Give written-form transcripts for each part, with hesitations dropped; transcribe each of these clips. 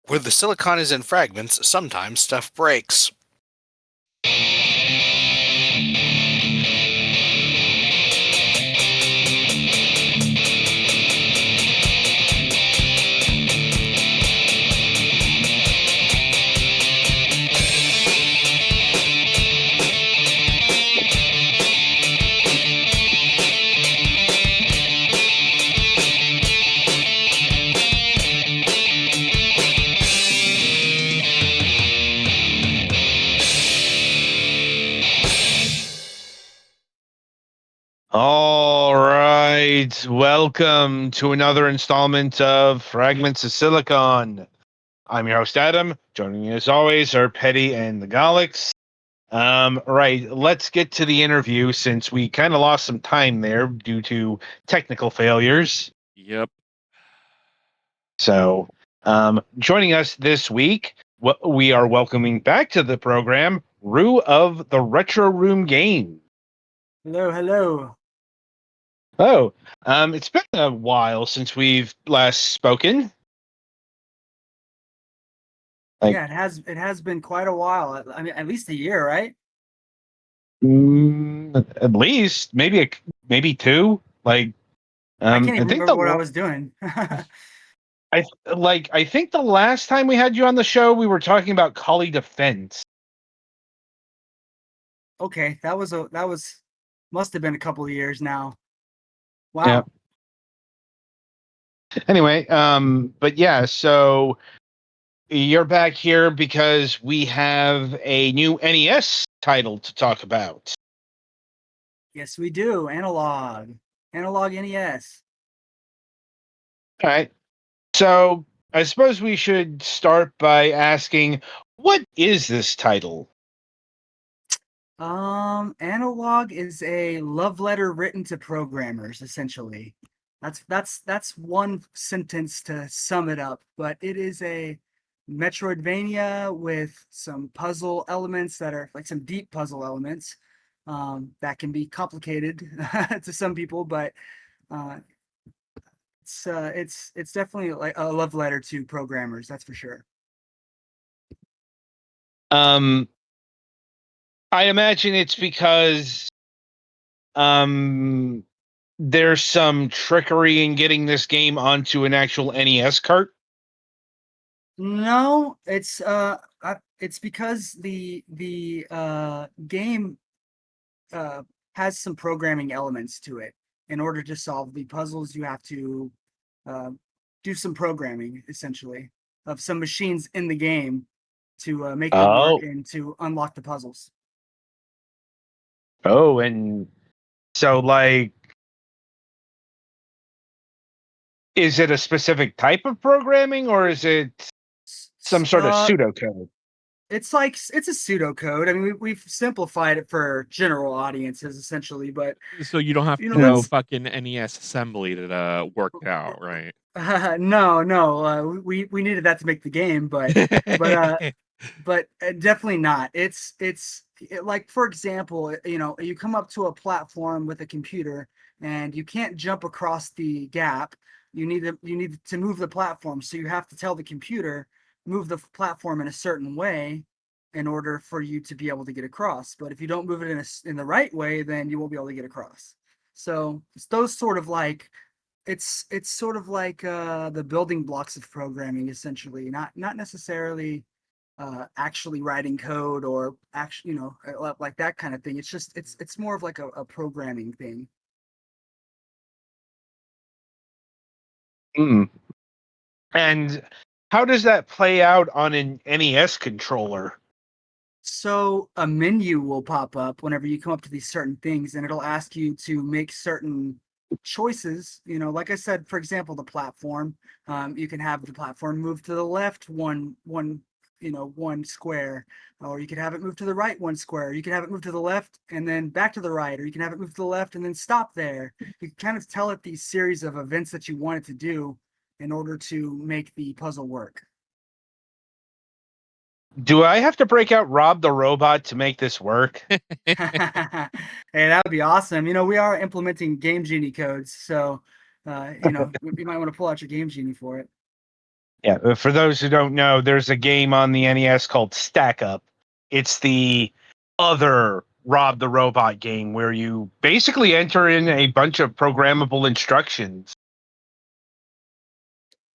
Where the silicon is in fragments, sometimes stuff breaks. All right, welcome to another installment of Fragments of Silicon. I'm your host Adam. Joining me as always are Petty and the Galax. Right, let's get to the interview since we kind of lost some time there due to technical failures. Yep. So, joining us this week, we are welcoming back to the program Rue of the Retro Room Game. Hello. Oh, it's been a while since we've last spoken. Yeah, it has been quite a while. I mean, at least a year, right? At least maybe two. I can't even I think remember what I was doing. I think the last time we had you on the show, we were talking about Collie Defense. Okay, that was must have been a couple of years now. Wow. Yeah. Anyway, but yeah, so you're back here because we have a new NES title to talk about. Yes, we do. Analog NES. All right. So I suppose we should start by asking, what is this title? Analog is a love letter written to programmers, essentially. That's one sentence to sum it up, but it is a Metroidbraina with some puzzle elements that are like some deep puzzle elements that can be complicated to some people, but uh, it's definitely like a love letter to programmers, that's for sure. Um, I imagine it's because there's some trickery in getting this game onto an actual NES cart. No, it's because the game has some programming elements to it. In order to solve the puzzles, you have to uh, do some programming, essentially, of some machines in the game to make them work Oh, and to unlock the puzzles. and so is it a specific type of programming or is it some sort of pseudocode? It's like it's a pseudocode. I mean, we've simplified it for general audiences essentially, but So you don't have to know that's fucking NES assembly to work it out, right? no. We needed that to make the game, but definitely not. Like, for example, you come up to a platform with a computer and you can't jump across the gap. You need to move the platform, so you have to tell the computer move the platform in a certain way in order for you to be able to get across. But if you don't move it in the right way, then you won't be able to get across. So it's those sort of like it's sort of like the building blocks of programming, essentially, not necessarily actually writing code or actually, like that kind of thing. It's just it's more of like a programming thing. Mm. And how does that play out on an NES controller? So a menu will pop up whenever you come up to these certain things, and it'll ask you to make certain choices. Like I said, for example, the platform. You can have the platform move to the left one square, or you can have it move to the right one square. You can have it move to the left and then back to the right, or you can have it move to the left and then stop there. You can kind of tell it these series of events that you want it to do in order to make the puzzle work. Do I have to break out Rob the Robot to make this work? Hey, that would be awesome. We are implementing Game Genie codes, so we might want to pull out your Game Genie for it. Yeah, for those who don't know, there's a game on the NES called Stack Up. It's the other Rob the Robot game where you basically enter in a bunch of programmable instructions.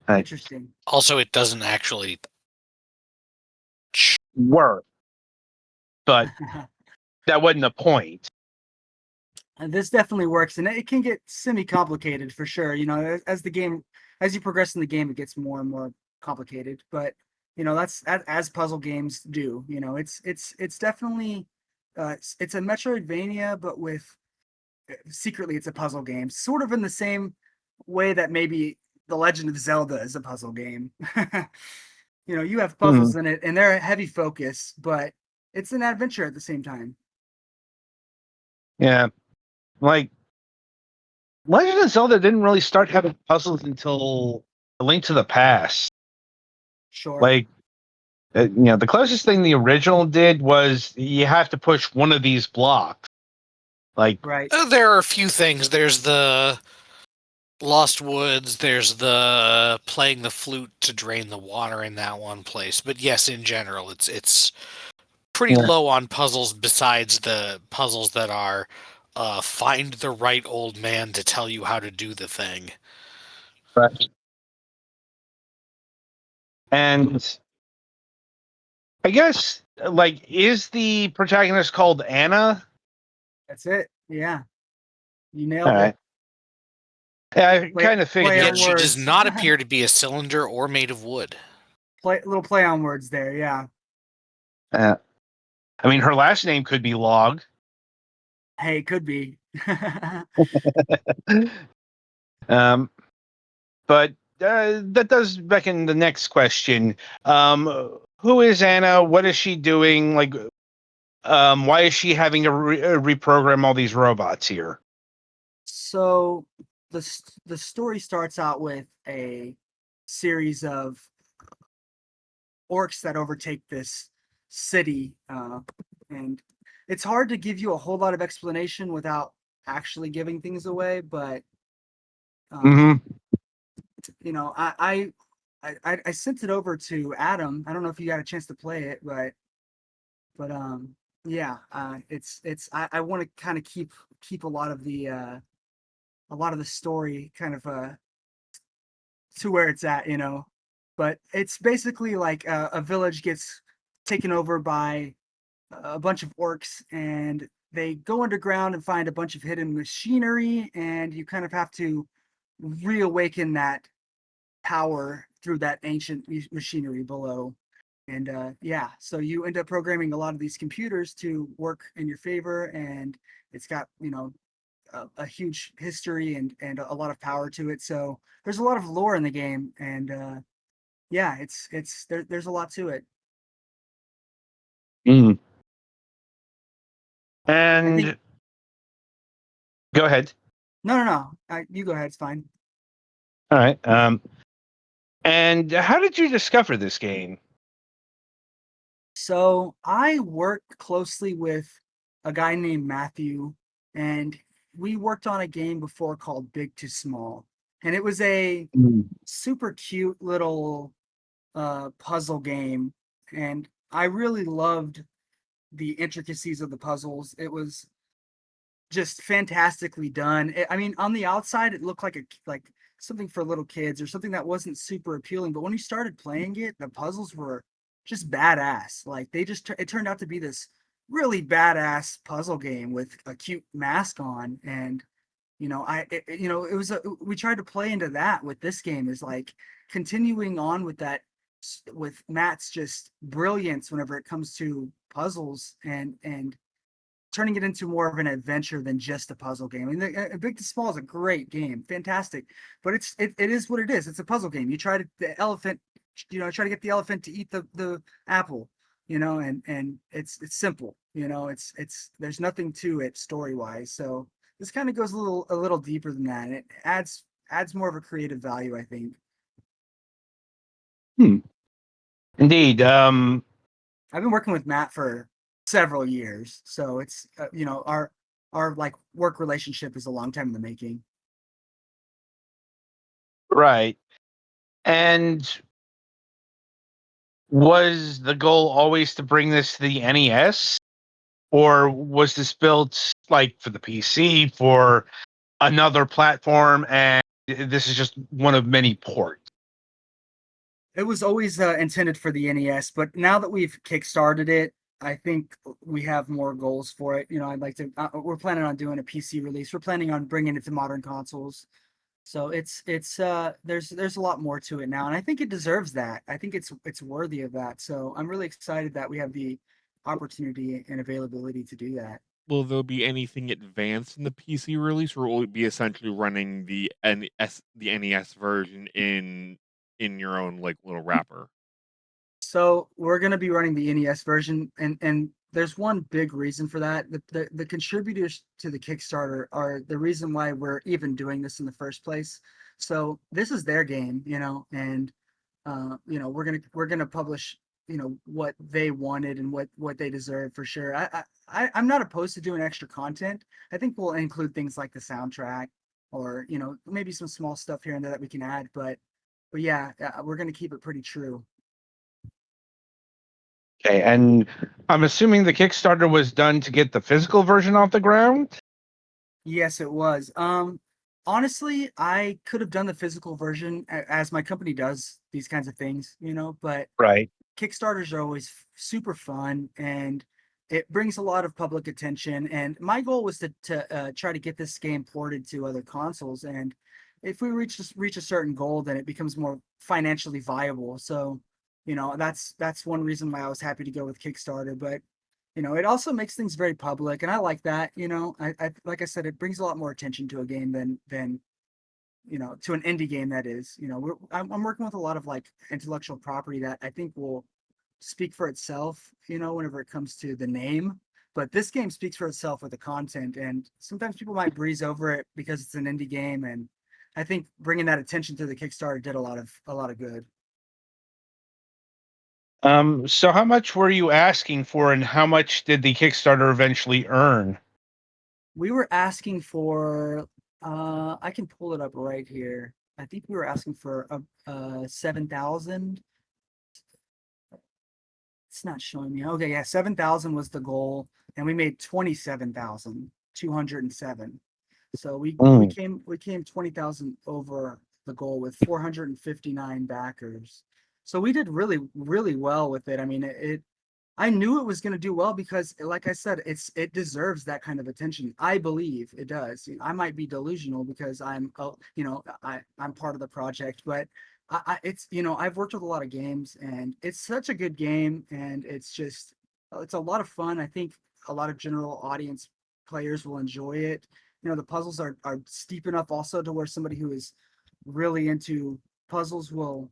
Interesting. Also, it doesn't actually Work, but that wasn't the point. And this definitely works, and it can get semi-complicated for sure. You know, as you progress in the game, it gets more and more complicated. But you know, that's as puzzle games do. You know, it's definitely it's a Metroidvania, but with secretly it's a puzzle game, sort of in the same way that maybe The Legend of Zelda is a puzzle game. You know, you have puzzles in it, and they're a heavy focus, but it's an adventure at the same time. Yeah, like Legend of Zelda didn't really start having puzzles until A Link to the Past. Sure. Like, the closest thing the original did was you have to push one of these blocks. Like, right. there are a few things. There's the Lost Woods. There's the playing the flute to drain the water in that one place. But yes, in general, it's pretty low on puzzles. Besides the puzzles that are find the right old man to tell you how to do the thing. right. And I guess, like, is the protagonist called Anna? That's it. Yeah. You All nailed right. it. Yeah, I kind of play figured. on Yet she does words. not appear to be a cylinder or made of wood. Little play on words there, yeah. I mean, her last name could be Log. Hey, it could be. But that does beckon the next question. Who is Anna? What is she doing? Like, why is she having to reprogram all these robots here? So the story starts out with a series of orcs that overtake this city, and it's hard to give you a whole lot of explanation without actually giving things away. But you know, I sent it over to Adam. I don't know if you got a chance to play it, but yeah, it's I want to kind of keep a lot of the story kind of to where it's at, you know. But it's basically like a village gets taken over by a bunch of orcs, and they go underground and find a bunch of hidden machinery, and you kind of have to reawaken that power through that ancient machinery below. And yeah, so you end up programming a lot of these computers to work in your favor, and it's got, you know, a huge history and a lot of power to it. So there's a lot of lore in the game, and yeah, there's a lot to it. Mm. And go ahead. No. You go ahead. It's fine. All right. And how did you discover this game? So I work closely with a guy named Matthew, and we worked on a game before called Big to Small, and it was a super cute little puzzle game, and I really loved the intricacies of the puzzles. It was just fantastically done. I mean, on the outside, it looked like something for little kids or something that wasn't super appealing. But when you started playing it, the puzzles were just badass. Like it turned out to be this really badass puzzle game with a cute mask on. And you know, we tried to play into that with this game, is like continuing on with that, with Matt's just brilliance whenever it comes to puzzles, and turning it into more of an adventure than just a puzzle game. I mean, Big to Small is a great game, fantastic, but it is what it is. It's a puzzle game. You try to try to get the elephant to eat the apple, you know, and it's simple, you know. It's there's nothing to it story wise. So this kind of goes a little deeper than that. And it adds more of a creative value, I think. Indeed. I've been working with Matt for several years, so it's you know, our like work relationship is a long time in the making. Right. And Was the goal always to bring this to the NES, or was this built like for the PC for another platform, and this is just one of many ports? It was always intended for the NES, but now that we've kickstarted it, I think we have more goals for it. I'd like to. We're planning on doing a PC release. We're planning on bringing it to modern consoles. So there's a lot more to it now, and I think it deserves that. I think it's worthy of that. So I'm really excited that we have the opportunity and availability to do that. Will there be anything advanced in the PC release, or will it be essentially running the NES version in your own like little wrapper? So we're going to be running the NES version, and there's one big reason for that. The contributors to the Kickstarter are the reason why we're even doing this in the first place. So this is their game, and we're gonna publish what they wanted and what they deserve for sure. I'm not opposed to doing extra content. I think we'll include things like the soundtrack or maybe some small stuff here and there that we can add, but yeah, we're gonna keep it pretty true. Okay, and I'm assuming the Kickstarter was done to get the physical version off the ground? Yes, it was. Honestly, I could have done the physical version as my company does these kinds of things, but Right. Kickstarters are always super fun and it brings a lot of public attention. And my goal was to try to get this game ported to other consoles. And if we reach a certain goal, then it becomes more financially viable. So, that's one reason why I was happy to go with Kickstarter. But it also makes things very public, and I like that. I like I said, it brings a lot more attention to a game than to an indie game. That is, I'm working with a lot of like intellectual property that I think will speak for itself. Whenever it comes to the name, but this game speaks for itself with the content, and sometimes people might breeze over it because it's an indie game, and I think bringing that attention to the Kickstarter did a lot of good. So how much were you asking for, and how much did the Kickstarter eventually earn? We were asking for, I can pull it up right here. I think we were asking for 7,000. It's not showing me. Okay, yeah, 7,000 was the goal, and we made 27,207. So we Mm. came 20,000 over the goal with 459 backers. So we did really, really well with it. I mean, I knew it was going to do well because, like I said, it deserves that kind of attention. I believe it does. I might be delusional because I'm part of the project, but it's I've worked with a lot of games, and it's such a good game, and it's a lot of fun. I think a lot of general audience players will enjoy it. The puzzles are steep enough also to where somebody who is really into puzzles will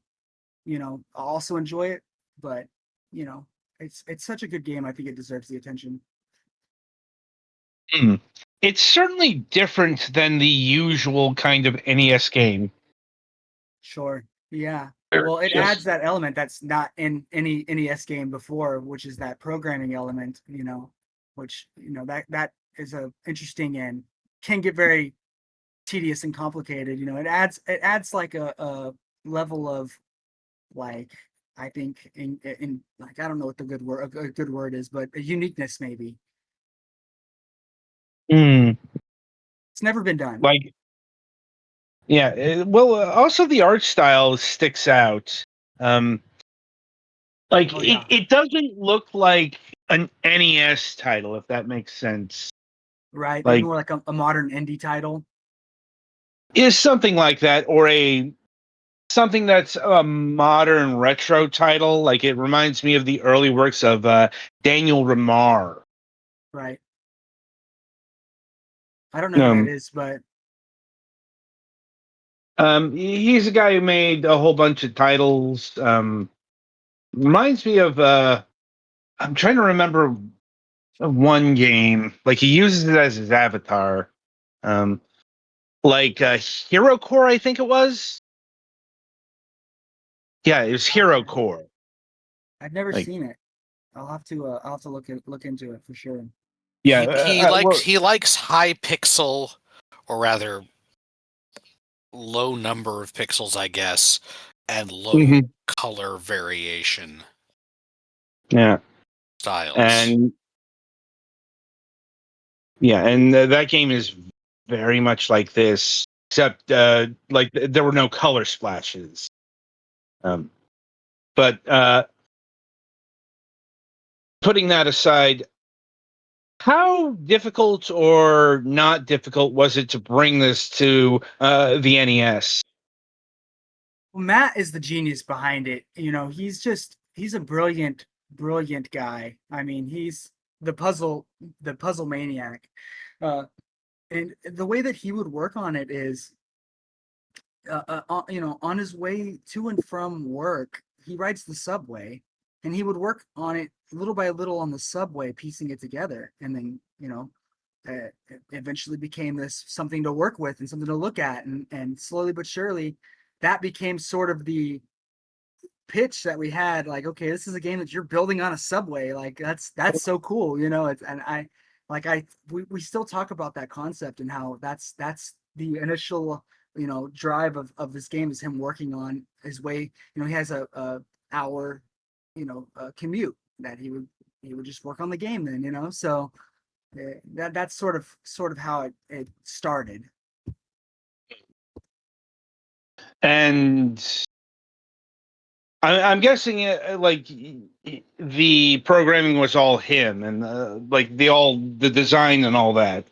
also enjoy it. But you know it's such a good game. I think it deserves the attention. Mm. It's certainly different than the usual kind of NES game. Sure. Yeah. They're Well, it adds just that element that's not in any NES game before, which is that programming element, which, that is a interesting and can get very tedious and complicated. It adds like a level of like, I think in like, I don't know what a good word is, but a uniqueness maybe. mm, It's never been done. like yeah. Well, also the art style sticks out. Um, like Oh it, yeah. it doesn't look like an NES title, if that makes sense. Right. Maybe Like more like a modern indie title. is something like that, or a something that's a modern retro title. Like it reminds me of the early works of Daniel Remar. Right. I don't know who that Um, is, but he's a guy who made a whole bunch of titles. Reminds me of I'm trying to remember one game. Like he uses it as his avatar. Um, like Hero Core, I think it was. Yeah, it was Hero Core. I've never Like seen it. I'll have to look into it for sure. yeah, He likes high pixel, or rather low number of pixels, I guess, and low mhm. color variation. Yeah, styles. and that game is very much like this, except like there were no color splashes. But putting that aside, how difficult or not difficult was it to bring this to the NES? Well, Matt is the genius behind it. He's a brilliant, brilliant guy. I mean, he's the puzzle maniac. And the way that he would work on it is, on his way to and from work, he rides the subway, and he would work on it little by little on the subway, piecing it together, and then it eventually became this something to work with and something to look at, and slowly but surely, that became sort of the pitch that we had. Like, okay, this is a game that you're building on a subway. Like, that's so cool, and we still talk about that concept and how that's the initial drive of this game is him working on his way. He has a hour commute that he would just work on the game then, so that's sort of how it started. And I'm guessing like the programming was all him, and like the design and all that.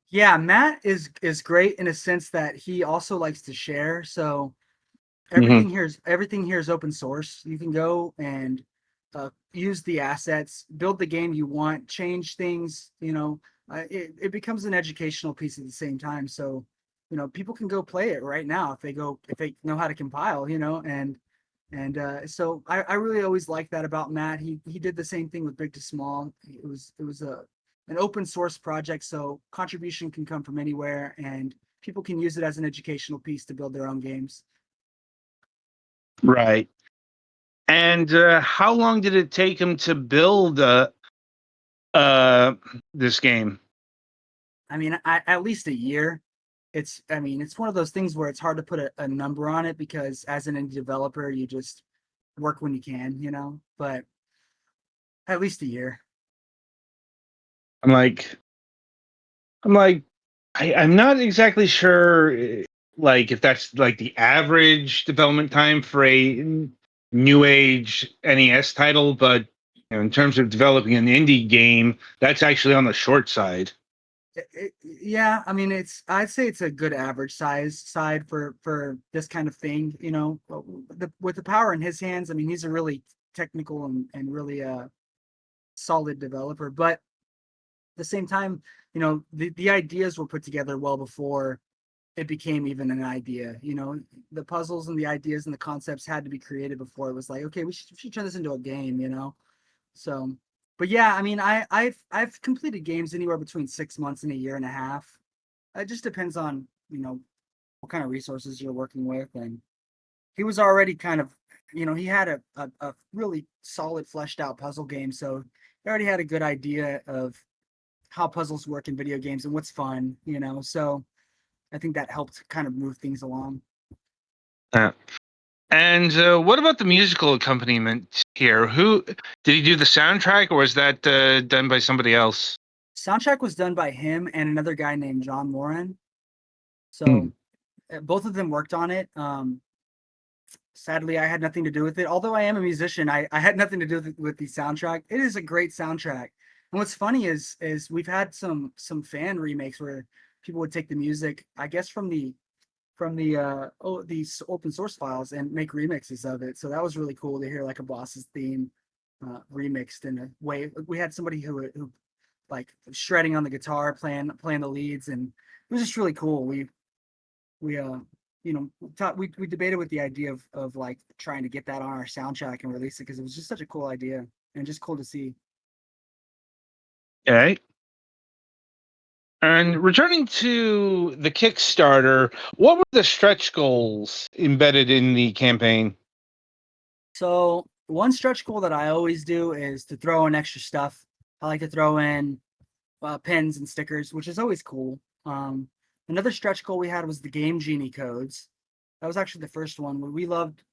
Yeah, Matt is great in a sense that he also likes to share. So Mhm. everything here is open source. You can go and use the assets, build the game you want, change things. It becomes an educational piece at the same time. So people can go play it right now if they know how to compile. So I really always like that about Matt. He did the same thing with Big to Small. It was an open source project, so contribution can come from anywhere, and people can use it as an educational piece to build their own games. Right. And how long did it take him to build this game? I mean, at least a year. It's one of those things where it's hard to put a number on it because as an indie developer, you just work when you can, but at least a year. I'm like, I'm not exactly sure, like if that's like the average development time for a new age NES title, but in terms of developing an indie game, that's actually on the short side. Yeah, I mean, I'd say it's a good average side for this kind of thing. With the power in his hands, I mean, he's a really technical and really solid developer. But at the same time, the ideas were put together well before it became even an idea. The puzzles and the ideas and the concepts had to be created before it was like, okay, we should turn this into a game. So, but yeah, I mean, I've completed games anywhere between 6 months and a year and a half. It just depends on what kind of resources you're working with, and he was already kind of he had a really solid fleshed out puzzle game, so he already had a good idea of how puzzles work in video games and what's fun. So I think that helped kind of move things along. Yeah. And what about the musical accompaniment here? Who did he do the soundtrack, or was that done by somebody else? Soundtrack was done by him and another guy named John Moran. Hmm. So both of them worked on it. Sadly, I had nothing to do with it. Although I am a musician, I had nothing to do with the soundtrack. It is a great soundtrack. And what's funny is we've had some fan remakes where people would take the music, I guess, from these open source files and make remixes of it. So that was really cool to hear like a boss's theme remixed in a way. We had somebody who like shredding on the guitar, playing the leads, and it was just really cool. We we debated with the idea of like trying to get that on our soundtrack and release it because it was just such a cool idea and just cool to see. Okay. And returning to the Kickstarter, what were the stretch goals embedded in the campaign? So one stretch goal that I always do is to throw in extra stuff. I like to throw in pins and stickers, which is always cool. Another stretch goal we had was the Game Genie codes. That was actually the first one. We loved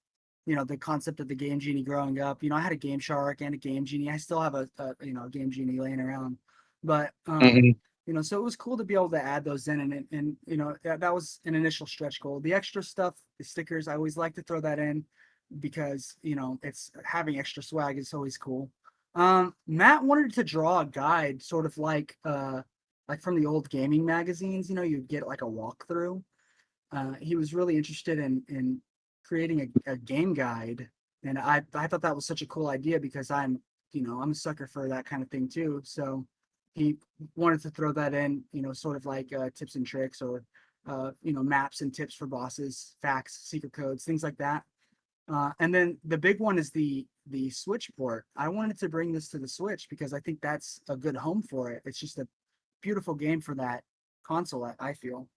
the concept of the Game Genie growing up. I had a Game Shark and a Game Genie. I still have a Game Genie laying around, but Mhm. so it was cool to be able to add those in, and that was an initial stretch goal. The extra stuff, the stickers, I always like to throw that in because it's having extra swag is always cool. Matt wanted to draw a guide, sort of like from the old gaming magazines. You'd get like a walkthrough. He was really interested in creating a game guide, and I thought that was such a cool idea because I'm a sucker for that kind of thing too. So he wanted to throw that in, sort of like tips and tricks, or maps and tips for bosses, facts, secret codes, things like that. And then the big one is the Switch port. I wanted to bring this to the Switch because I think that's a good home for it. It's just a beautiful game for that console, I feel.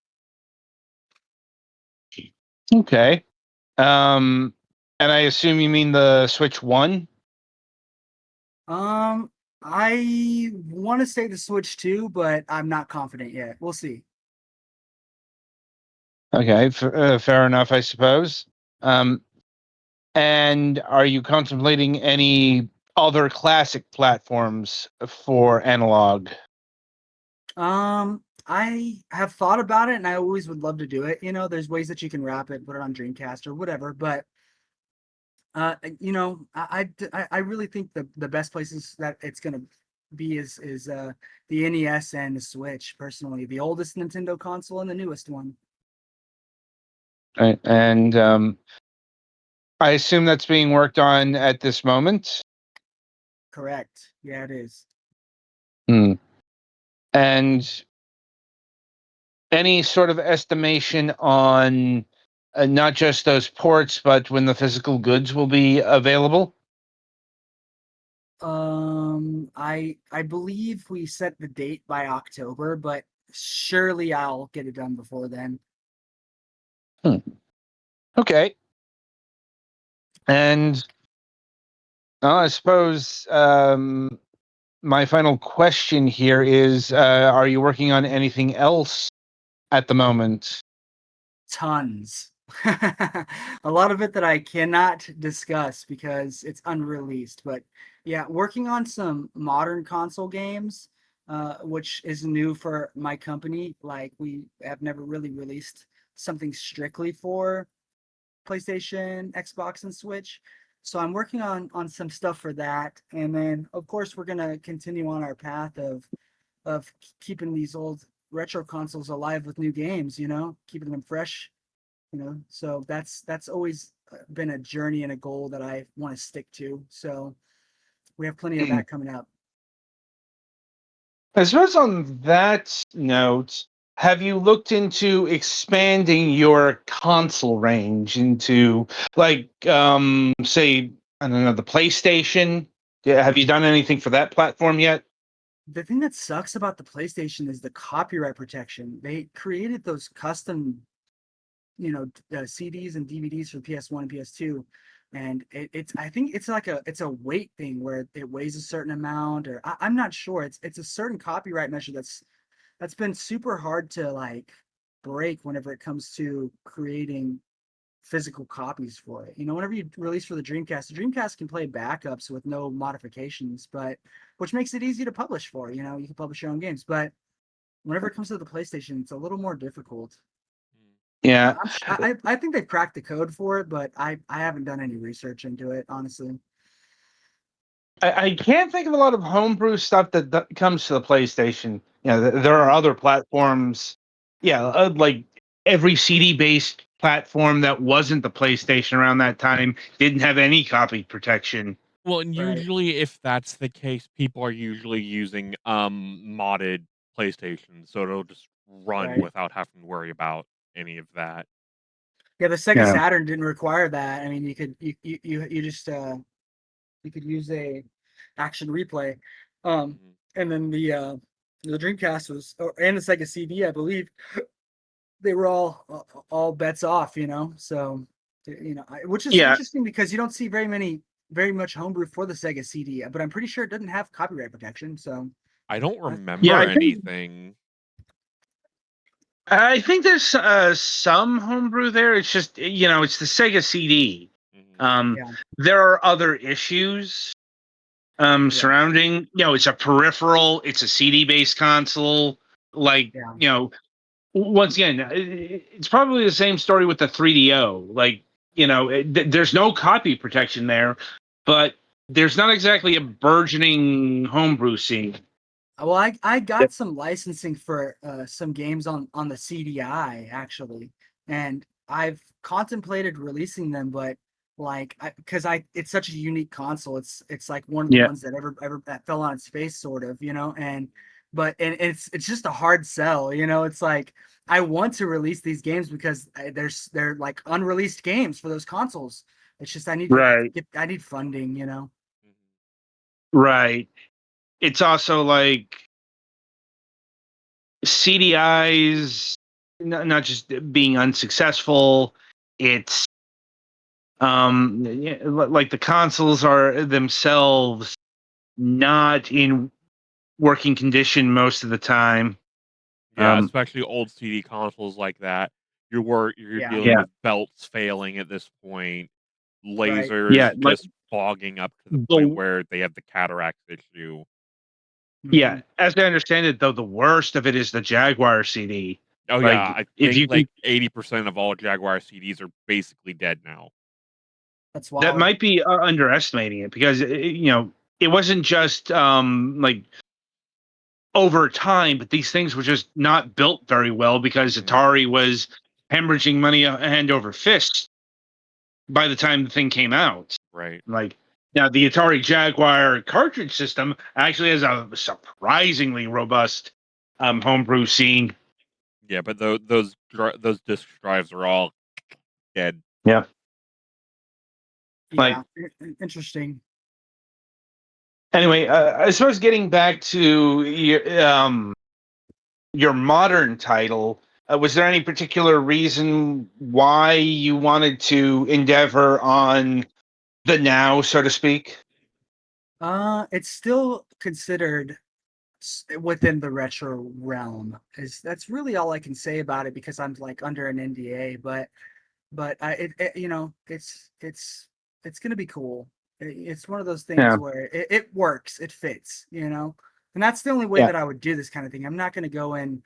Okay. And I assume you mean the Switch One? I want to say the Switch 2, but I'm not confident yet. We'll see. Okay, fair enough, I suppose. And are you contemplating any other classic platforms for Analog? I have thought about it, and I always would love to do it. There's ways that you can wrap it, put it on Dreamcast or whatever, but I really think the best places that it's gonna be is the NES and the Switch. Personally, the oldest Nintendo console and the newest one. Right, and I assume that's being worked on at this moment. Correct. Yeah, it is. Hmm. And any sort of estimation on not just those ports, but when the physical goods will be available? I believe we set the date by October, but surely I'll get it done before then. Okay. And I suppose my final question here is: are you working on anything else at the moment? Tons. A lot of it that I cannot discuss because it's unreleased. But yeah, working on some modern console games, which is new for my company. Like, we have never really released something strictly for PlayStation, Xbox, and Switch. So I'm working on some stuff for that. And then of course we're gonna continue on our path of keeping these old retro consoles alive with new games, keeping them fresh, so that's always been a journey and a goal that I want to stick to. So we have plenty of that coming up. I suppose on that note, have you looked into expanding your console range into, like, say, I don't know, the PlayStation? Yeah, have you done anything for that platform yet? The thing that sucks about the PlayStation is the copyright protection. They created those custom, CDs and DVDs for PS1 and PS2, and it's I think it's a weight thing where it weighs a certain amount, or I'm not sure. It's a certain copyright measure that's been super hard to like break whenever it comes to creating physical copies for it. Whenever you release for the Dreamcast can play backups with no modifications, but which makes it easy to publish for. You can publish your own games, but whenever it comes to the PlayStation, it's a little more difficult. Yeah, I think they've cracked the code for it, but I haven't done any research into it, honestly. I can't think of a lot of homebrew stuff that comes to the PlayStation. There are other platforms. Yeah, like every CD-based platform that wasn't the PlayStation around that time didn't have any copy protection. Well, and Right, usually if that's the case, people are usually using modded PlayStation, so it'll just run right. without having to worry about any of that. Yeah, the Sega Yeah. Saturn didn't require that. I mean, you just you could use a action replay, Mhm. and then the Dreamcast and the Sega CD, I believe, they were all bets off, So, which is Yeah, interesting because you don't see very much homebrew for the Sega CD, but I'm pretty sure it doesn't have copyright protection. So, I don't yeah. remember anything. I think there's some homebrew there. It's just it's the Sega CD. Mhm. Yeah. There are other issues surrounding, it's a peripheral, it's a CD based console. Like, Yeah. once again, it's probably the same story with the 3DO. Like, there's no copy protection there, but there's not exactly a burgeoning homebrew scene. Well, I got some licensing for some games on the CDI actually, and I've contemplated releasing them, but like because it's such a unique console. It's like one of the ones that ever that fell on its face, sort of, and it's just a hard sell. It's like I want to release these games because they're like unreleased games for those consoles. It's just I need Right. I need funding. Right. It's also like CDIs not just being unsuccessful. It's like the consoles are themselves not in working condition most of the time. Yeah, especially old CD consoles like that. You're dealing Yeah. with belts failing at this point, Right. lasers Yeah, like just fogging up to the point the where they have the cataracts issue. yeah, as I understand it, though, the worst of it is the Jaguar CD. Oh yeah, Like, I if think you like can, 80% of all Jaguar CDs are basically dead now. That's that wild. might be underestimating it, because it wasn't just like over time, but these things were just not built very well because Atari was hemorrhaging money hand over fist by the time the thing came out. Right. Like, now the Atari Jaguar cartridge system actually has a surprisingly robust homebrew scene. Yeah, but those disk drives are all dead. Yeah. Yeah. Interesting. Anyway, I suppose getting back to your modern title, was there any particular reason why you wanted to endeavor on the now, so to speak? It's still considered within the retro realm. That's really all I can say about it because I'm like under an NDA. But it's gonna be cool. It's one of those things Yeah. where it works, it fits, and that's the only way Yeah. that I would do this kind of thing. I'm not gonna go in,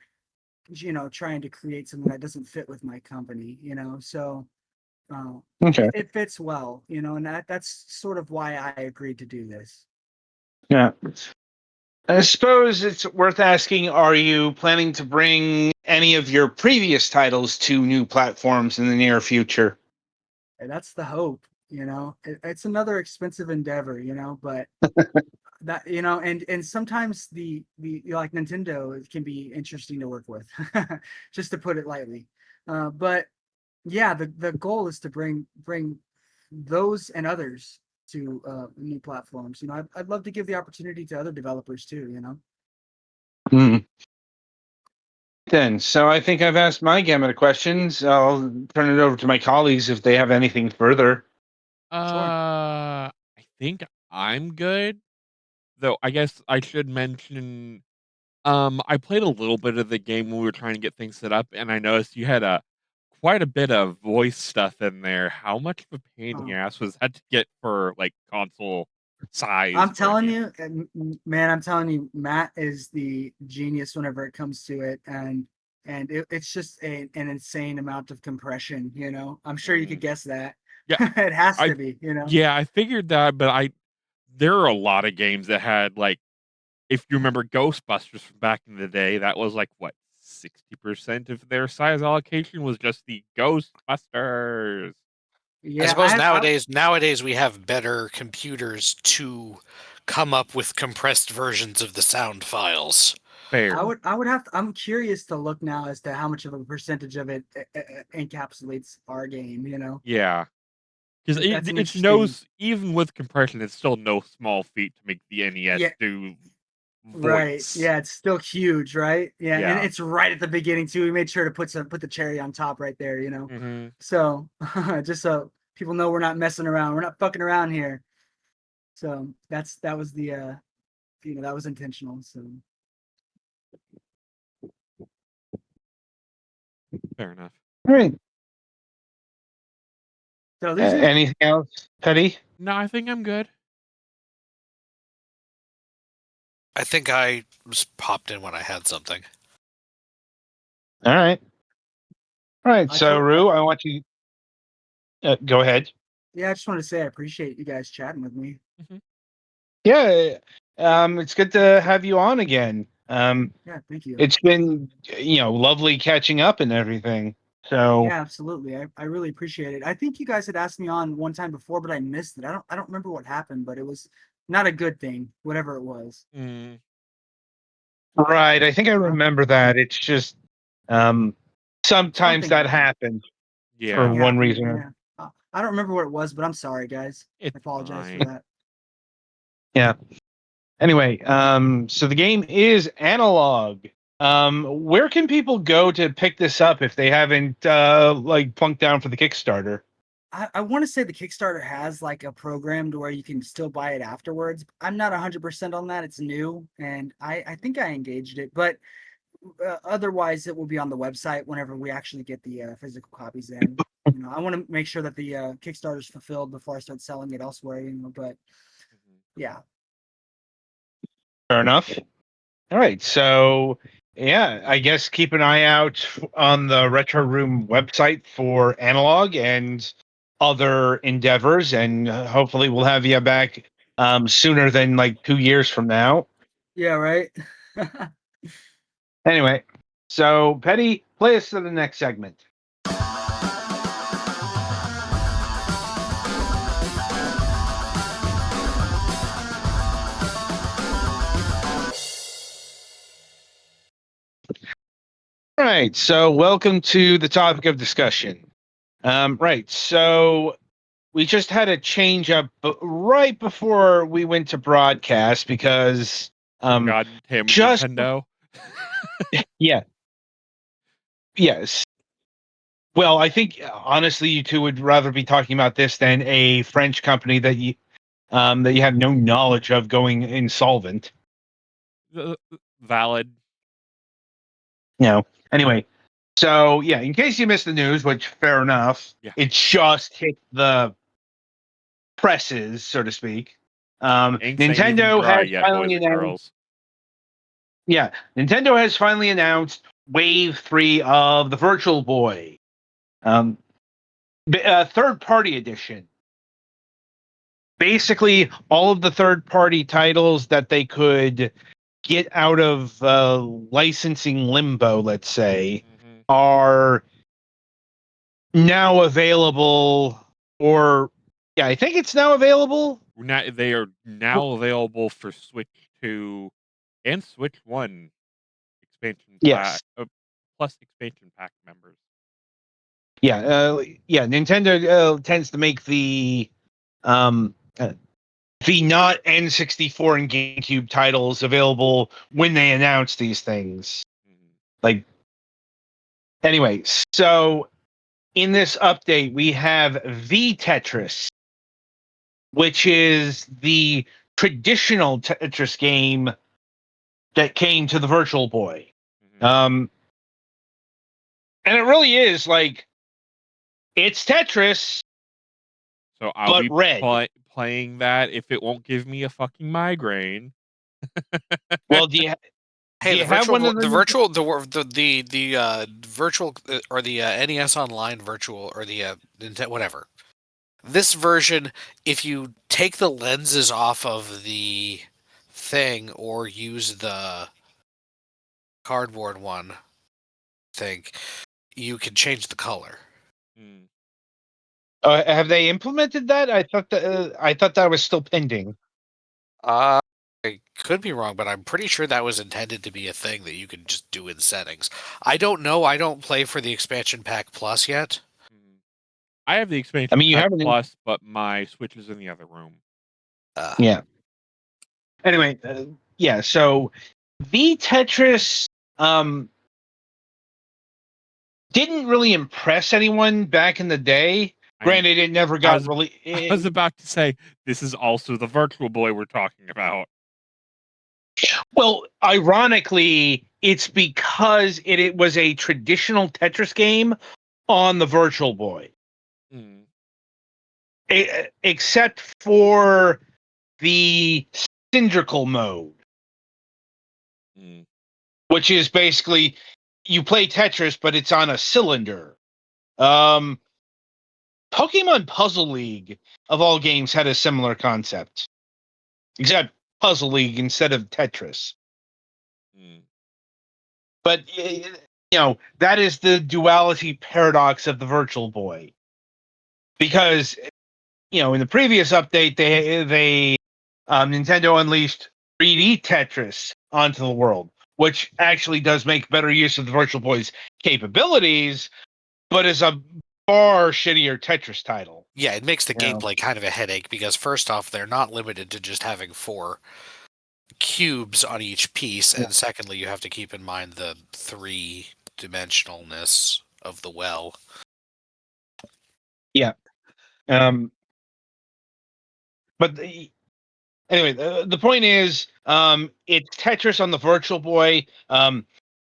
trying to create something that doesn't fit with my company, so. Okay. It fits well, and that's sort of why I agreed to do this. Yeah. I suppose it's worth asking, are you planning to bring any of your previous titles to new platforms in the near future? And that's the hope, it's another expensive endeavor, but that, and sometimes the like Nintendo can be interesting to work with, just to put it lightly. But yeah, the goal is to bring those and others to new platforms. I'd love to give the opportunity to other developers too. Then, so I think I've asked my gamut of questions. I'll turn it over to my colleagues if they have anything further. Sure. I think I'm good. Though I guess I should mention I played a little bit of the game when we were trying to get things set up, and I noticed you had quite a bit of voice stuff in there. How much of a pain in the ass was that to get for like console size I'm for a telling game? you, man, I'm telling you, Matt is the genius whenever it comes to it, and it's just an insane amount of compression. I'm sure you could guess that. Yeah, It has I to be. yeah, I figured that, but there are a lot of games that had like if you remember Ghostbusters from back in the day, that was like what 60% of their size allocation was just the Ghostbusters. I Yeah, suppose nowadays we have better computers to come up with compressed versions of the sound files. Fair. I would have to, I'm curious to look now as to how much of a percentage of it encapsulates our game. Yeah. Because That's an it's interesting. even with compression, it's still no small feat to make the NES Yeah. do Right. voice. Yeah, it's still huge, right? Yeah, and Yeah. it's right at the beginning too. We made sure to put the cherry on top right there. Hmm. So just so people know we're not messing around. We're not fucking around here. So that was the that was intentional. So Fair enough. All right. Did I lose you? Anything else, Petty? No, I think I'm good. I think I just popped in when I had something. All right. All right. I So, told- Rue, I want you. Go ahead. Yeah, I just wanted to say I appreciate you guys chatting with me. Yeah. It's good to have you on again. Yeah, thank you. It's been, lovely catching up and everything. So, Yeah, absolutely. I really appreciate it. I think you guys had asked me on one time before, but I missed it. I don't remember what happened, but it was not a good thing, whatever it was. Mm, right. I think I remember that. It's just, sometimes Something that happened. happens for yeah, Something one happened. reason. Yeah. I don't remember what it was, but I'm sorry, guys. I it's apologize for fine. that. Yeah. Anyway, so the game is Analog. Where can people go to pick this up if they haven't plunked down for the Kickstarter? I want to say the Kickstarter has like a program to where you can still buy it afterwards. I'm not 100% on that. It's new, and I think I engaged it, but otherwise it will be on the website whenever we actually get the physical copies in. I want to make sure that the Kickstarter is fulfilled before I start selling it elsewhere. But yeah. Fair enough. All right, so yeah, I guess keep an eye out on the Retro Room website for Analog and other endeavors, and hopefully we'll have you back sooner than like 2 years from now. Yeah, right. Anyway, so Petty, play us to the next segment. All right, so welcome to the topic of discussion. Right, so we just had a change up right before we went to broadcast because God damn just Nintendo. yeah, yes. Well, I think honestly, you two would rather be talking about this than a French company that you have no knowledge of going insolvent. Valid. Anyway, so yeah, in case you missed the news, which fair enough, Yeah. it just hit the presses, so to speak. Ink's ain't even Nintendo dry has yet, boys finally and announced. girls. Yeah, Nintendo has finally announced Wave 3 of the Virtual Boy, third-party edition. Basically, all of the third-party titles that they could get out of licensing limbo, let's say, are now available. Or, yeah, I think it's now available. They are now available for Switch 2 and Switch 1 expansion Yes. pack plus expansion pack members. Yeah. Nintendo tends to make um, the not N64 and GameCube titles available when they announce these things. Like, anyway, so in this update, we have V Tetris, which is the traditional Tetris game that came to the Virtual Boy. And it really is like, it's Tetris, So I'll but be red. playing that if it won't give me a fucking migraine. Well, do you Hey, the have one of the virtual, the virtual or the NES Online virtual or the whatever. This version, if you take the lenses off of the thing or use the cardboard one, you can change the color. have they implemented that? I thought that was still pending. I could be wrong, but I'm pretty sure that was intended to be a thing that you could just do in settings. I don't know. I don't play for the expansion pack plus yet. I have the expansion you pack haven't. plus, but my Switch is in the other room. Yeah. Anyway, yeah. So V Tetris didn't really impress anyone back in the day. Granted, it never got really. I was about to say this is also the Virtual Boy we're talking about. Well, ironically, it's because it was a traditional Tetris game on the Virtual Boy. except for the cylindrical mode, which is basically you play Tetris, but it's on a cylinder. Pokemon Puzzle League, of all games, had a similar concept, except Puzzle League instead of Tetris. But that is the duality paradox of the Virtual Boy, because in the previous update they Nintendo unleashed 3D Tetris onto the world, which actually does make better use of the Virtual Boy's capabilities, but is a far shittier Tetris title. Yeah, it makes the gameplay kind of a headache because first off, they're not limited to just having 4 cubes on each piece, and secondly, you have to keep in mind the 3-dimensionalness of the well. Yeah. But anyway, the point is, it's Tetris on the Virtual Boy.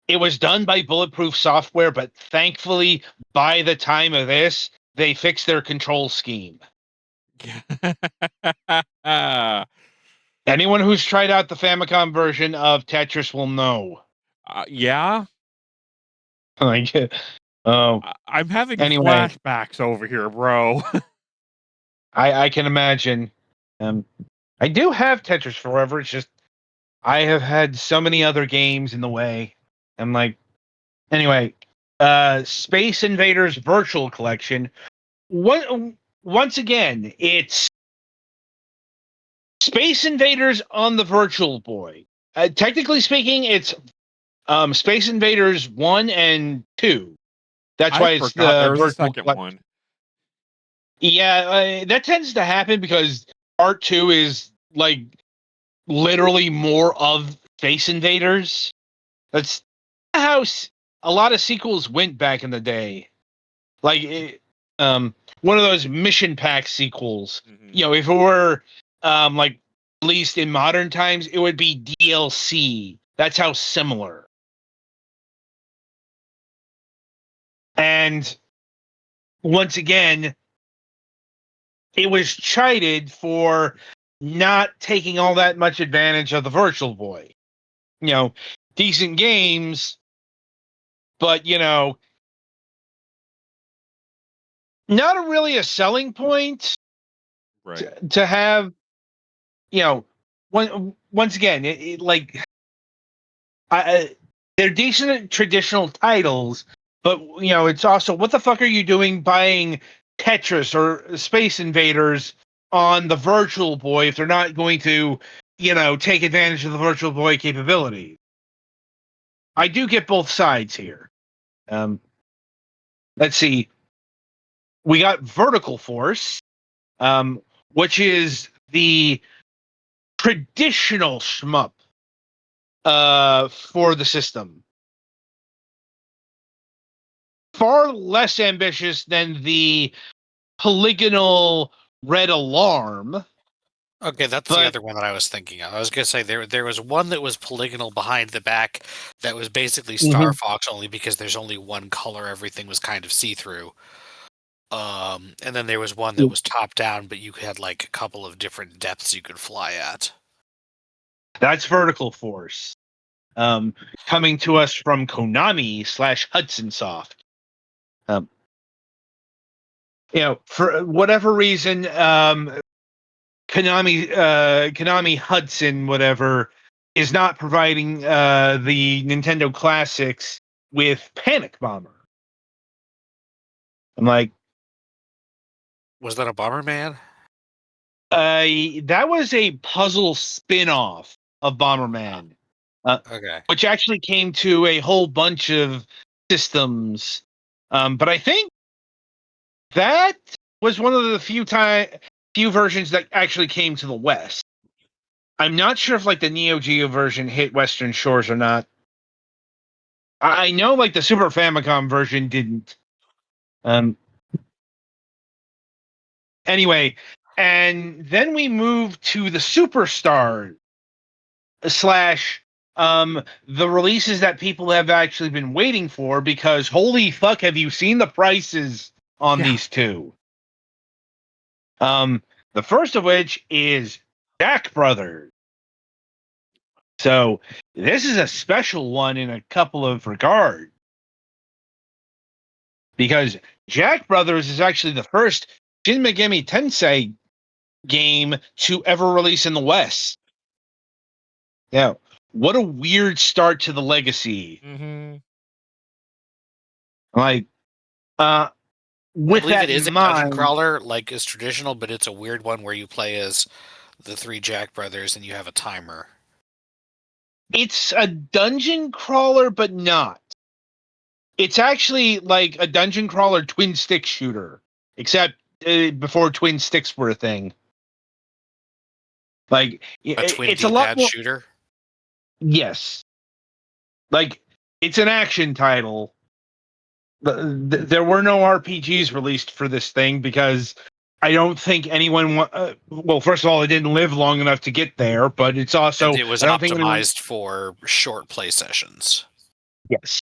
It was done by Bulletproof Software, but thankfully, by the time of this, they fixed their control scheme. Anyone who's tried out the Famicom version of Tetris will know. Yeah. I'm having anyway, flashbacks over here, bro. I can imagine. I do have Tetris Forever. It's just I have had so many other games in the way. I'm like, anyway, Space Invaders Virtual Collection. Once again, it's Space Invaders on the Virtual Boy. Technically speaking, it's Space Invaders 1 and 2. That's why it's forgot the there was a virtual second one. Yeah, that tends to happen because part 2 is like literally more of Space Invaders. That's how a lot of sequels went back in the day. Like one of those mission pack sequels. If it were like released in modern times, it would be DLC. That's how similar. And once again, it was chided for not taking all that much advantage of the Virtual Boy. Decent games, but not really a selling point. Right. To have, once again, they're decent traditional titles, but it's also, what the fuck are you doing buying Tetris or Space Invaders on the Virtual Boy if they're not going to, take advantage of the Virtual Boy capability? I do get both sides here. Let's see. We got Vertical Force, which is the traditional shmup for the system. Far less ambitious than the polygonal Red Alarm. Okay, that's the other one that I was thinking of. I was going to say there was one that was polygonal behind the back that was basically Star Fox only because there's only one color. Everything was kind of see-through. And then there was one that was top-down, but you had like a couple of different depths you could fly at. That's Vertical Force. Coming to us from Konami/Hudson Soft. For whatever reason, Konami Hudson, whatever, is not providing the Nintendo Classics with Panic Bomber. I'm like, was that a Bomberman? That was a puzzle spin-off of Bomberman. Okay. Which actually came to a whole bunch of systems. But I think that was one of the few versions that actually came to the West. I'm not sure if the Neo Geo version hit Western shores or not. I know the Super Famicom version didn't. Anyway, and then we move to the Superstar / the releases that people have actually been waiting for, because holy fuck, have you seen the prices on these two? The first of which is Jack Brothers. So this is a special one in a couple of regards, because Jack Brothers is actually the first Shin Megami Tensei game to ever release in the West. Now, what a weird start to the legacy. Mm-hmm. Like, I with believe that it is in a dungeon mind, crawler, like is traditional, but it's a weird one where you play as the three Jack brothers and you have a timer. it's a dungeon crawler, but not. It's actually like a dungeon crawler twin stick shooter, except before twin sticks were a thing. Like, A twin it's a lot D-pad more. shooter. Yes, like it's an action title. There were no RPGs released for this thing because I don't think anyone. Well, first of all, it didn't live long enough to get there, but it's And also it was I don't think anyone. optimized for short play sessions. Yes,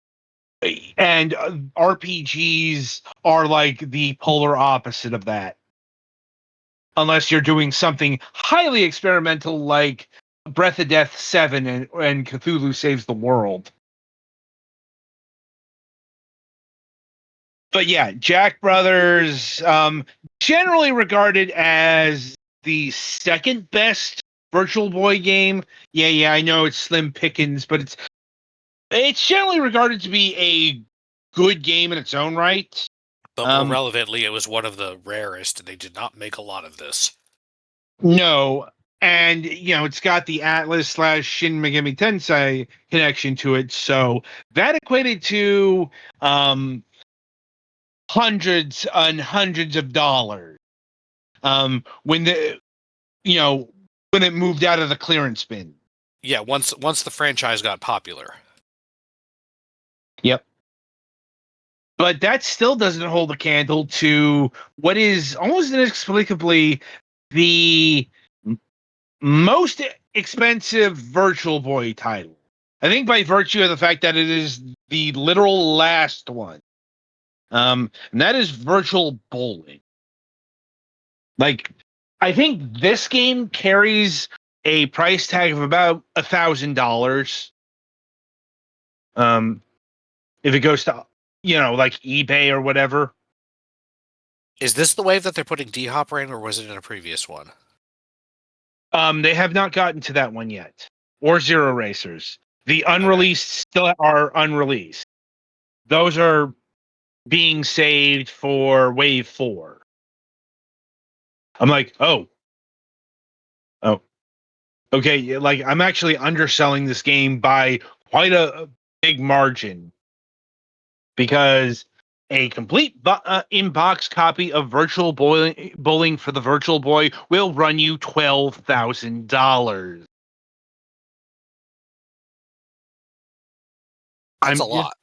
and RPGs are like the polar opposite of that. Unless you're doing something highly experimental like Breath of Death 7 and Cthulhu Saves the World. But yeah, Jack Brothers, generally regarded as the second best Virtual Boy game. Yeah, I know it's slim pickings, but it's generally regarded to be a good game in its own right. But more relevantly, it was one of the rarest, and they did not make a lot of this. No, and it's got the Atlas / Shin Megami Tensei connection to it, so that equated to hundreds and hundreds of dollars. When when it moved out of the clearance bin. Yeah, once the franchise got popular. Yep. But that still doesn't hold a candle to what is almost inexplicably the most expensive Virtual Boy title. I think by virtue of the fact that it is the literal last one. And that is Virtual Bowling. Like, I think this game carries a price tag of about $1,000. If it goes to like eBay or whatever. Is this the wave that they're putting D-Hopper in, or was it in a previous one? They have not gotten to that one yet, or Zero Racers. The unreleased still are unreleased. Those are being saved for Wave 4. I'm like, oh, okay. Like, I'm actually underselling this game by quite a big margin, because a complete in-box copy of Virtual Bowling for the Virtual Boy will run you $12,000. That's a lot.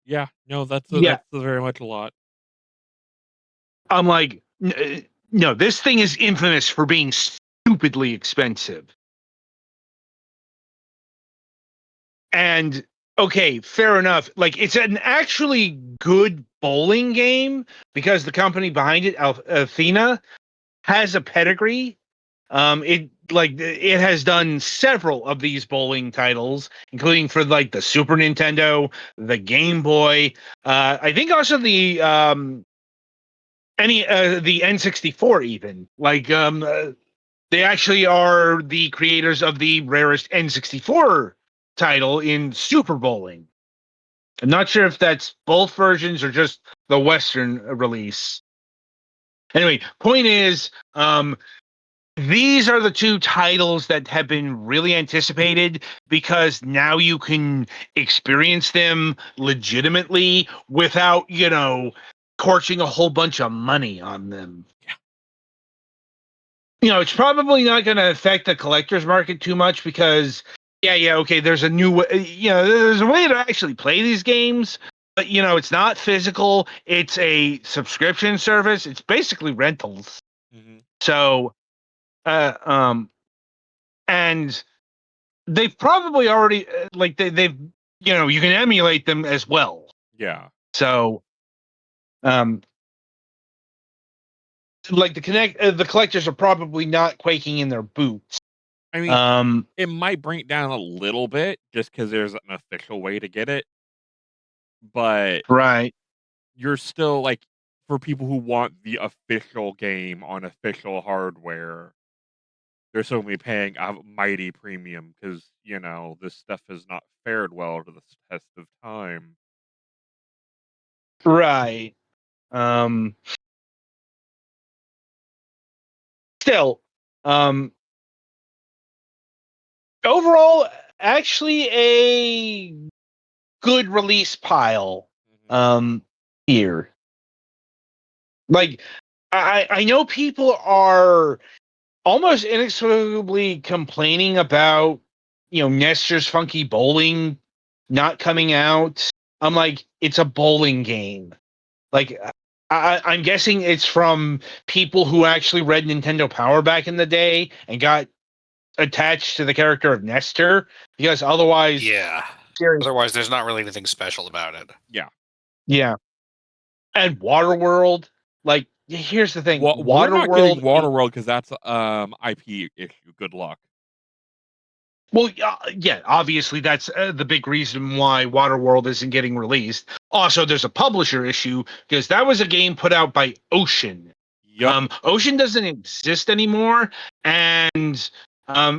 Yeah, no, that's Yeah. very much a lot. I'm like, no, this thing is infamous for being stupidly expensive. And okay, fair enough. Like, it's an actually good bowling game because the company behind it, Athena, has a pedigree. It has done several of these bowling titles, including for like the Super Nintendo, the Game Boy. I think also the N64 even. They actually are the creators of the rarest N64 title in Super Bowling. I'm not sure if that's both versions or just the Western release. Anyway, point is, these are the two titles that have been really anticipated because now you can experience them legitimately without, torching a whole bunch of money on them. Yeah. It's probably not going to affect the collector's market too much because, okay, there's a new way, there's a way to actually play these games, but, it's not physical. It's a subscription service. It's basically rentals. Mm-hmm. So, and they've probably already they've you can emulate them as well. Yeah. So like the collectors are probably not quaking in their boots. I mean, it might bring it down a little bit just because there's an official way to get it, but right. you're still like, for people who want the official game on official hardware, they're still gonna be paying a mighty premium because this stuff has not fared well to the test of time. Right. Still, overall, actually a good release pile. Here, like I know people are almost inexplicably complaining about Nestor's Funky Bowling not coming out. I'm like, it's a bowling game. Like, I'm guessing it's from people who actually read Nintendo Power back in the day and got attached to the character of Nestor, because otherwise, Yeah. Otherwise, there's not really anything special about it. Yeah. And Waterworld, like, here's the thing: We're not getting Waterworld. Waterworld because that's IP issue. Good luck. Well, yeah, obviously that's the big reason why Waterworld isn't getting released. Also, there's a publisher issue because that was a game put out by Ocean. Yep. Ocean doesn't exist anymore, and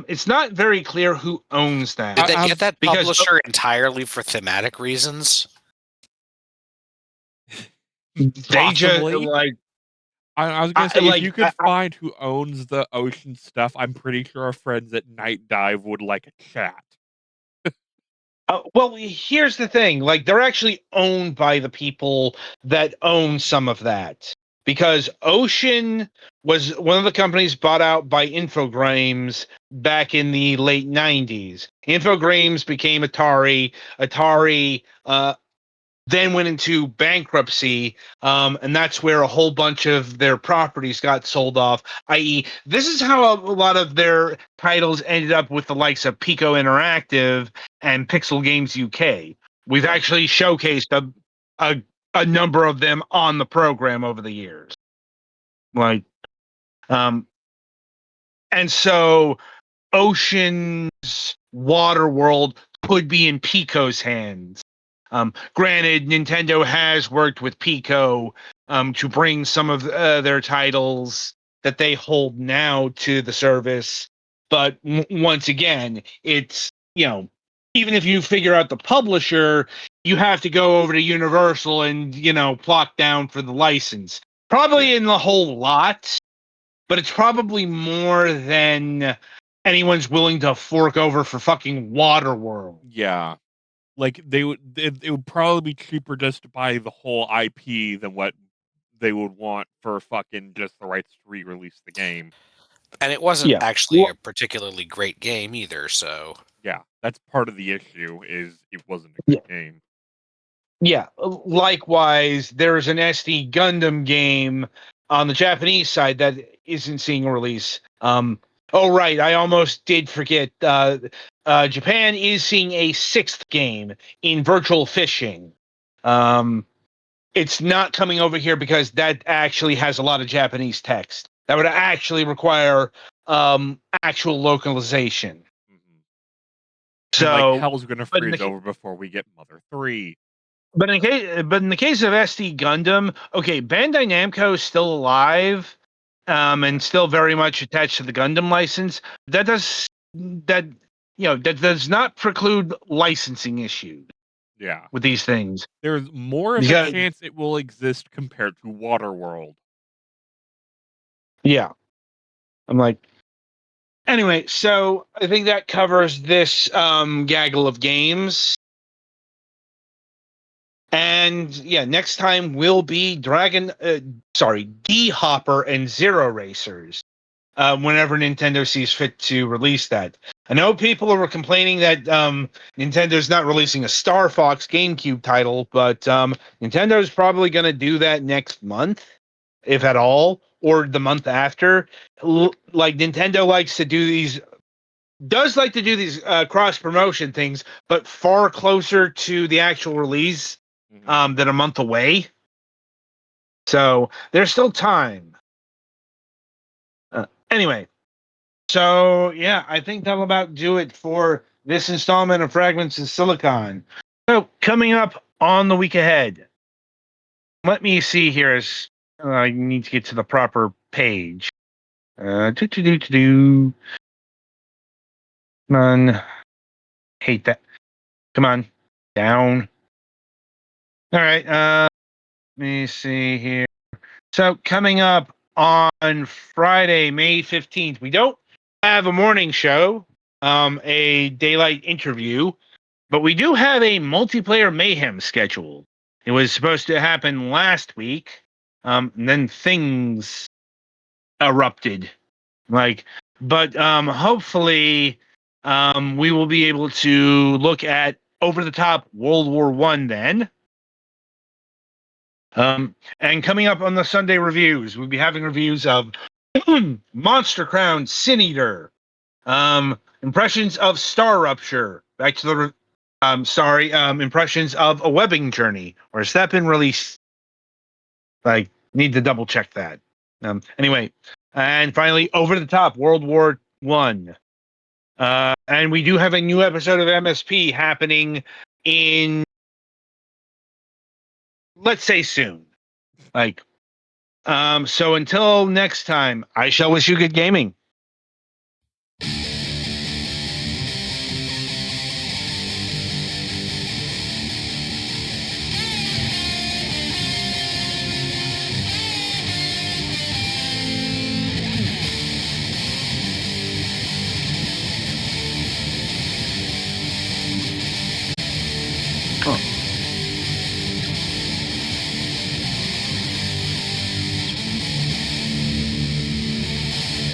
it's not very clear who owns that. Did they get that because publisher entirely for thematic reasons? they just Possibly. like I was gonna say, if like you could find who owns the Ocean stuff, I'm pretty sure our friends at Night Dive would like a chat. well, here's the thing: like, they're actually owned by the people that own some of that, because Ocean was one of the companies bought out by Infogrames back in the late '90s. Infogrames became Atari. Atari then went into bankruptcy, and that's where a whole bunch of their properties got sold off. I.e., this is how a lot of their titles ended up with the likes of Pico Interactive and Pixel Games UK. We've actually showcased a number of them on the program over the years. Like, and so Ocean's Waterworld could be in Pico's hands. Granted, Nintendo has worked with Pico to bring some of their titles that they hold now to the service. But once again, it's, even if you figure out the publisher, you have to go over to Universal and, plot down for the license. Probably in the whole lot, but it's probably more than anyone's willing to fork over for fucking Waterworld. Yeah. Like it would probably be cheaper just to buy the whole IP than what they would want for fucking just the rights to re-release the game. And it wasn't actually a particularly great game either, so... Yeah, that's part of the issue, is it wasn't a good game. Yeah, likewise, there's an SD Gundam game on the Japanese side that isn't seeing a release. Oh, right, I almost did forget. Japan is seeing a 6th game in Virtual Fishing. It's not coming over here because that actually has a lot of Japanese text. That would actually require actual localization. And like So, hell's gonna freeze over before we get Mother 3. But in the case of SD Gundam, okay, Bandai Namco is still alive, and still very much attached to the Gundam license. That does not preclude licensing issues. Yeah, with these things, there's more of a chance it will exist compared to Waterworld. Yeah, I'm like. Anyway, so I think that covers this gaggle of games. And yeah, next time will be D Hopper and Zero Racers. Whenever Nintendo sees fit to release that. I know people are complaining that Nintendo's not releasing a Star Fox GameCube title, but Nintendo's probably going to do that next month, if at all, or the month after. Like, Nintendo does like to do these cross promotion things, but far closer to the actual release than a month away. So there's still time. Anyway, so yeah, I think that'll about do it for this installment of Fragments of Silicon. So coming up on the week ahead, let me see here. As I need to get to the proper page. Do. Come on, hate that. Come on, down. All right. Let me see here. So coming up on Friday, May 15th, we don't have a morning show, a daylight interview, but we do have a multiplayer mayhem scheduled. It was supposed to happen last week, and then things erupted. But hopefully, we will be able to look at over the top World War One then. And coming up on the Sunday reviews, we'll be having reviews of Monster Crown Sin Eater, impressions of Star Rupture, back to the impressions of A Webbing Journey, or has that been released? Need to double check that. Anyway, and finally, Over the Top World War One. And we do have a new episode of MSP happening in, let's say, soon. So until next time, I shall wish you good gaming.